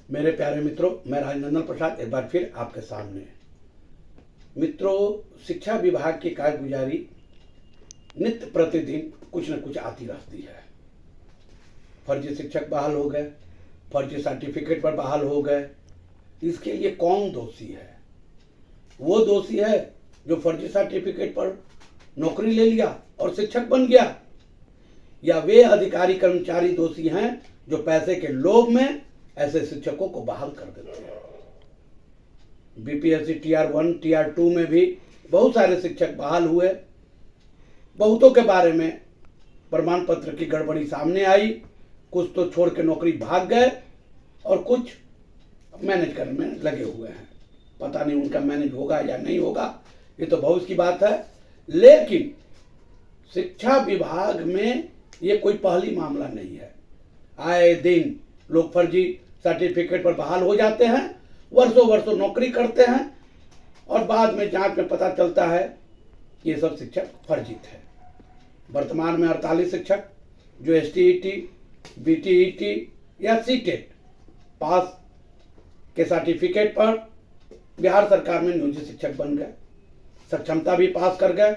मेरे प्यारे मित्रों, मैं राजनंदन प्रसाद एक बार फिर आपके सामने। मित्रों, शिक्षा विभाग की कारगुजारी नित्य प्रतिदिन कुछ न कुछ आती रहती है। फर्जी शिक्षक बहाल हो गए, फर्जी सर्टिफिकेट पर बहाल हो गए। इसके लिए कौन दोषी है? वो दोषी है जो फर्जी सर्टिफिकेट पर नौकरी ले लिया और शिक्षक बन गया, या वे अधिकारी कर्मचारी दोषी हैं जो पैसे के लोभ में ऐसे शिक्षकों को बहाल कर देते हैं। बीपीएससी टीआर 1 टीआर 2 में भी बहुत सारे शिक्षक बहाल हुए। बहुतों के बारे में प्रमाण पत्र की गड़बड़ी सामने आई। कुछ तो छोड़ के नौकरी भाग गए और कुछ मैनेज करने में लगे हुए हैं। पता नहीं उनका मैनेज होगा या नहीं होगा, ये तो भविष्य की बात है। लेकिन शिक्षा विभाग में ये कोई पहली मामला नहीं है। आए दिन लोग फर्जी सर्टिफिकेट पर बहाल हो जाते हैं, वर्षों नौकरी करते हैं और बाद में जांच में पता चलता है कि ये सब शिक्षक फर्जी थे। वर्तमान में 48 शिक्षक जो एसटीईटी, बीटीईटी या सीटेट पास के सर्टिफिकेट पर बिहार सरकार में नियोजित शिक्षक बन गए, सक्षमता भी पास कर गए।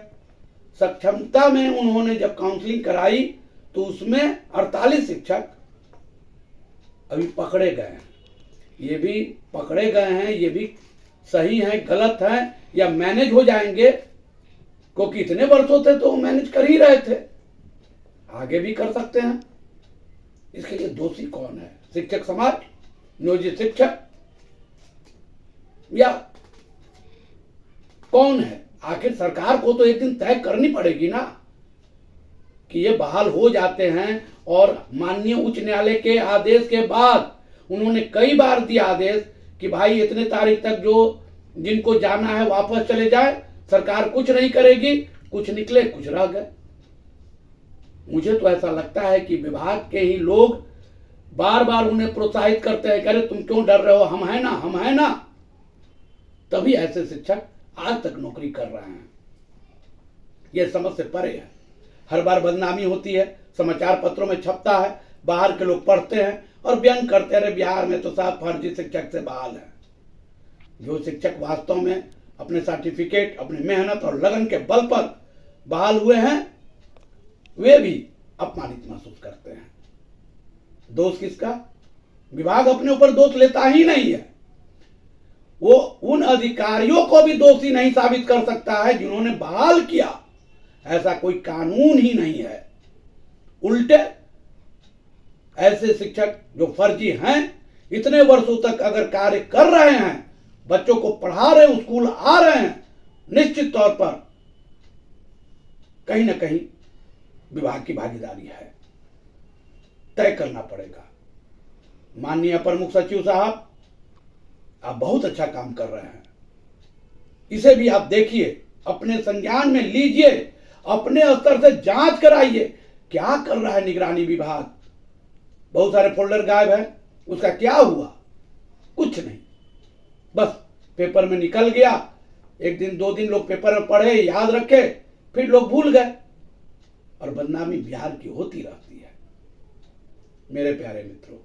सक्षमता में उन्होंने जब काउंसलिंग कराई तो उसमें 48 शिक्षक अभी पकड़े गए हैं। ये भी पकड़े गए हैं, ये भी सही है गलत है या मैनेज हो जाएंगे, क्योंकि इतने वर्षों से तो मैनेज कर ही रहे थे, आगे भी कर सकते हैं। इसके लिए दोषी कौन है? शिक्षक समाज, नियोजित शिक्षक, या कौन है? आखिर सरकार को तो एक दिन तय करनी पड़ेगी ना कि ये बहाल हो जाते हैं। और माननीय उच्च न्यायालय के आदेश के बाद उन्होंने कई बार दिया आदेश कि भाई इतने तारीख तक जो जिनको जाना है वापस चले जाए, सरकार कुछ नहीं करेगी। कुछ निकले, कुछ रह गए। मुझे तो ऐसा लगता है कि विभाग के ही लोग बार बार उन्हें प्रोत्साहित करते हैं, कह रहे तुम क्यों डर रहे हो, हम है ना, हम है ना। तभी ऐसे शिक्षक आज तक नौकरी कर रहे हैं। यह समझ से परे है। हर बार बदनामी होती है, समाचार पत्रों में छपता है, बाहर के लोग पढ़ते हैं और व्यंग करते हैं, बिहार में तो साहब फर्जी शिक्षक से बहाल है। जो शिक्षक वास्तव में अपने सर्टिफिकेट, अपनी मेहनत और लगन के बल पर बहाल हुए हैं, वे भी अपमानित महसूस करते हैं। दोष किसका? विभाग अपने ऊपर दोष लेता ही नहीं है। वो उन अधिकारियों को भी दोषी नहीं साबित कर सकता है जिन्होंने बहाल किया। ऐसा कोई कानून ही नहीं है। उल्टे ऐसे शिक्षक जो फर्जी हैं, इतने वर्षों तक अगर कार्य कर रहे हैं, बच्चों को पढ़ा रहे हैं, स्कूल आ रहे हैं, निश्चित तौर पर कहीं ना कहीं विभाग की भागीदारी है। तय करना पड़ेगा। माननीय अपर मुख्य सचिव साहब, आप बहुत अच्छा काम कर रहे हैं। इसे भी आप देखिए, अपने संज्ञान में लीजिए, अपने स्तर से जांच कराइए क्या कर रहा है निगरानी विभाग। बहुत सारे फोल्डर गायब हैं, उसका क्या हुआ? कुछ नहीं, बस पेपर में निकल गया। एक दिन 2 दिन लोग पेपर में पढ़े, याद रखे, फिर लोग भूल गए और बदनामी बिहार की होती रहती है। मेरे प्यारे मित्रों,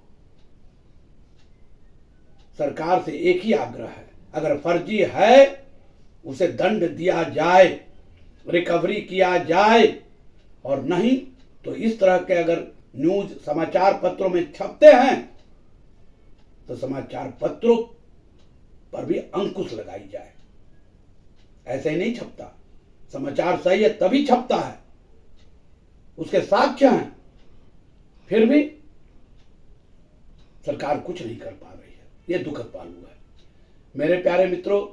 सरकार से एक ही आग्रह है, अगर फर्जी है उसे दंड दिया जाए, रिकवरी किया जाए, और नहीं तो इस तरह के अगर न्यूज समाचार पत्रों में छपते हैं तो समाचार पत्रों पर भी अंकुश लगाई जाए। ऐसे ही नहीं छपता। समाचार सही है तभी छपता है, उसके साक्ष्य हैं, फिर भी सरकार कुछ नहीं कर पा रही है। यह दुखद पहलू है। मेरे प्यारे मित्रों,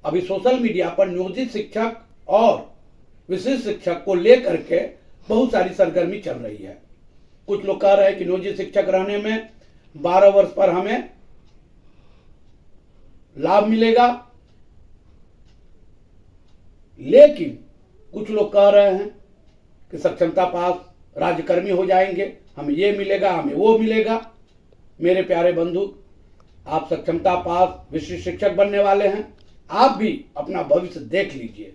अभी सोशल मीडिया पर नियोजित शिक्षक और विशिष्ट शिक्षक को लेकर के बहुत सारी सरगर्मी चल रही है। कुछ लोग कह रहे हैं कि नियोजित शिक्षक रहने में 12 वर्ष पर हमें लाभ मिलेगा, लेकिन कुछ लोग कह रहे हैं कि सक्षमता पास राज्यकर्मी हो जाएंगे, हमें ये मिलेगा, हमें वो मिलेगा। मेरे प्यारे बंधु, आप सक्षमता पास विशिष्ट शिक्षक बनने वाले हैं। आप भी अपना भविष्य देख लीजिए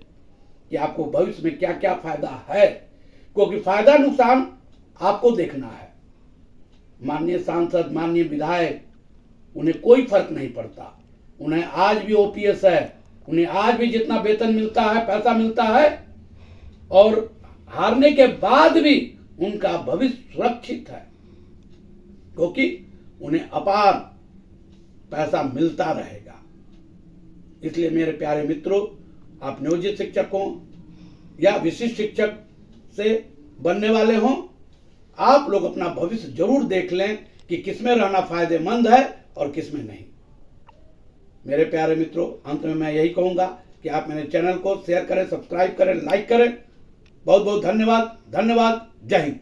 कि आपको भविष्य में क्या क्या फायदा है, क्योंकि फायदा नुकसान आपको देखना है। माननीय सांसद, माननीय विधायक उन्हें कोई फर्क नहीं पड़ता। उन्हें आज भी ओपीएस है, उन्हें आज भी जितना वेतन मिलता है, पैसा मिलता है, और हारने के बाद भी उनका भविष्य सुरक्षित है, क्योंकि उन्हें अपार पैसा मिलता रहेगा। इसलिए मेरे प्यारे मित्रों, आप नियोजित शिक्षकों या विशिष्ट शिक्षक से बनने वाले हों, आप लोग अपना भविष्य जरूर देख लें कि किसमें रहना फायदेमंद है और किसमें नहीं। मेरे प्यारे मित्रों, अंत में मैं यही कहूंगा कि आप मेरे चैनल को शेयर करें, सब्सक्राइब करें, लाइक करें। बहुत बहुत धन्यवाद। धन्यवाद। जय हिंद।